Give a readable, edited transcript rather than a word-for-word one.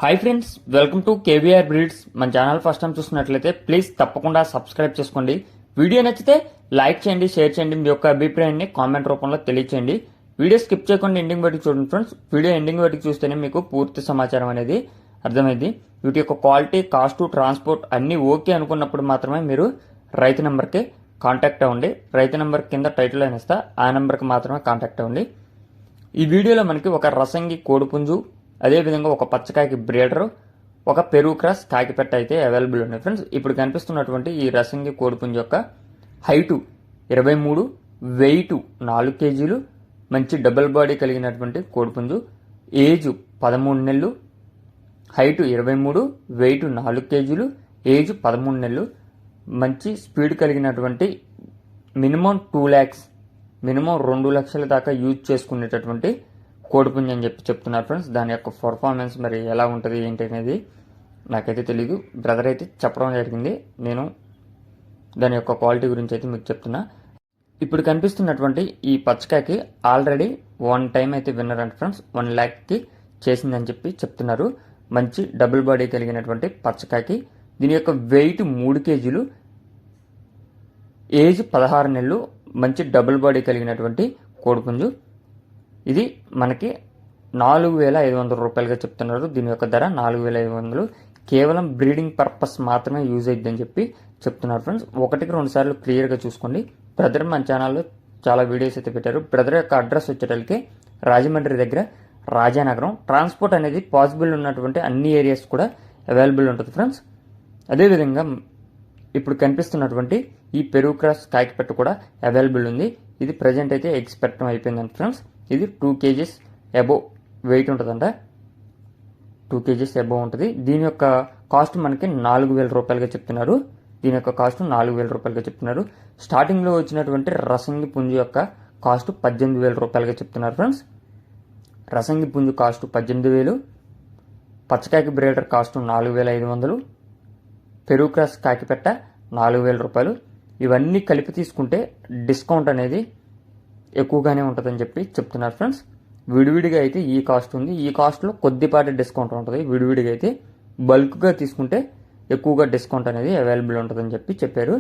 Hi friends, welcome to KVR breeds. మన channel first time చూస్తున్నట్లయితే please తప్పకుండా సబ్స్క్రైబ్ చేసుకోండి. వీడియో నచ్చితే లైక్ చేయండి, షేర్ చేయండి, మీ యొక్క అభిప్రాయాన్ని కామెంట్ రూపంలో తెలియచేయండి. వీడియో స్కిప్ చేయకుండా ఎండింగ్ వరకు చూడండి ఫ్రెండ్స్. వీడియో ఎండింగ్ వరకు చూస్తేనే మీకు పూర్తి సమాచారం అనేది అర్థమైంది. వీటి యొక్క క్వాలిటీ, కాస్ట్, ట్రాన్స్పోర్ట్ అన్నీ ఓకే అనుకున్నప్పుడు మాత్రమే మీరు రైతు నెంబర్కి కాంటాక్ట్ అవ్వండి. రైతు నెంబర్ కింద టైటిల్ అయిన ఇస్తా, ఆ నెంబర్కి మాత్రమే కాంటాక్ట్ అవ్వండి. ఈ వీడియోలో మనకి ఒక రసంగి కోడిపుంజు, అదేవిధంగా ఒక పచ్చకాకి బ్రీడరు, ఒక పెరుగు క్రాస్ కాకిపెట్ట అయితే అవైలబుల్ ఉన్నాయి ఫ్రెండ్స్. ఇప్పుడు కనిపిస్తున్నటువంటి ఈ రసంగి కోడిపుంజు యొక్క హైటు 23, వెయిట్ 4 కేజీలు, మంచి డబుల్ బాడీ కలిగినటువంటి కోడిపుంజు. ఏజ్ 13 నెలలు, హైటు 23, వెయిట్ 4 కేజీలు, ఏజ్ 13 నెలలు, మంచి స్పీడ్ కలిగినటువంటి మినిమం 2 lakhs, మినిమం 2 లక్షల దాకా యూజ్ చేసుకునేటటువంటి కోడిపుంజు అని చెప్తున్నారు ఫ్రెండ్స్. దాని యొక్క పర్ఫార్మెన్స్ మరి ఎలా ఉంటుంది ఏంటి అనేది నాకైతే తెలీదు. బ్రదర్ అయితే చెప్పడం జరిగింది. నేను దాని యొక్క క్వాలిటీ గురించి అయితే మీకు చెప్తున్నా. ఇప్పుడు కనిపిస్తున్నటువంటి ఈ పచ్చకాకి ఆల్రెడీ 1 టైం అయితే విన్నర్ అంట ఫ్రెండ్స్. 1 lakhకి చేసిందని చెప్తున్నారు. మంచి డబుల్ బాడీ కలిగినటువంటి పచ్చకాకి. దీని యొక్క వెయిట్ 3 కేజీలు, ఏజ్ 16 నెలలు, మంచి డబుల్ బాడీ కలిగినటువంటి కోడిపుంజు. ఇది మనకి 4,500 రూపాయలుగా చెప్తున్నారు. దీని యొక్క ధర 4,500. కేవలం బ్రీడింగ్ పర్పస్ మాత్రమే యూజ్ అయిద్దని చెప్తున్నారు ఫ్రెండ్స్. 1-2 సార్లు క్లియర్గా చూసుకోండి. బ్రదర్ మన ఛానల్లో చాలా వీడియోస్ అయితే పెట్టారు. బ్రదర్ యొక్క అడ్రస్ వచ్చేటప్పటికి రాజమండ్రి దగ్గర రాజానగరం. ట్రాన్స్పోర్ట్ అనేది పాసిబుల్ ఉన్నటువంటి అన్ని ఏరియాస్ కూడా అవైలబుల్ ఉంటుంది ఫ్రెండ్స్. అదేవిధంగా ఇప్పుడు కనిపిస్తున్నటువంటి ఈ పెరుగు క్రాస్ కాకిపెట్ట కూడా అవైలబుల్ ఉంది. ఇది ప్రజెంట్ అయితే ఎగ్స్ పెట్టడం అయిపోయిందంట ఫ్రెండ్స్. ఇది 2 kgs అబోవ్ వెయిట్ ఉంటుందంట. 2 kgs అబోవ్ ఉంటుంది. దీని యొక్క కాస్ట్ మనకి 4,000 రూపాయలుగా చెప్తున్నారు. దీని యొక్క కాస్ట్ 4,000 రూపాయలుగా చెప్తున్నారు. స్టార్టింగ్లో వచ్చినటువంటి రసంగి పుంజు యొక్క కాస్ట్ 18,000 రూపాయలుగా చెప్తున్నారు ఫ్రెండ్స్. రసంగి పుంజు కాస్ట్ 18,000, పచ్చకాకి బ్రీడర్ కాస్ట్ 4,500, పెరుగు క్రాస్ కాకిపెట్ట 4,000 రూపాయలు. ఇవన్నీ కలిపి తీసుకుంటే డిస్కౌంట్ అనేది ఎక్కువగానే ఉంటుందని చెప్తున్నారు ఫ్రెండ్స్. విడివిడిగా అయితే ఈ కాస్ట్ ఉంది. ఈ కాస్ట్లో కొద్దిపాటి డిస్కౌంట్ ఉంటుంది. విడివిడిగా అయితే బల్క్గా తీసుకుంటే ఎక్కువగా డిస్కౌంట్ అనేది అవైలబుల్ ఉంటుందని చెప్పారు.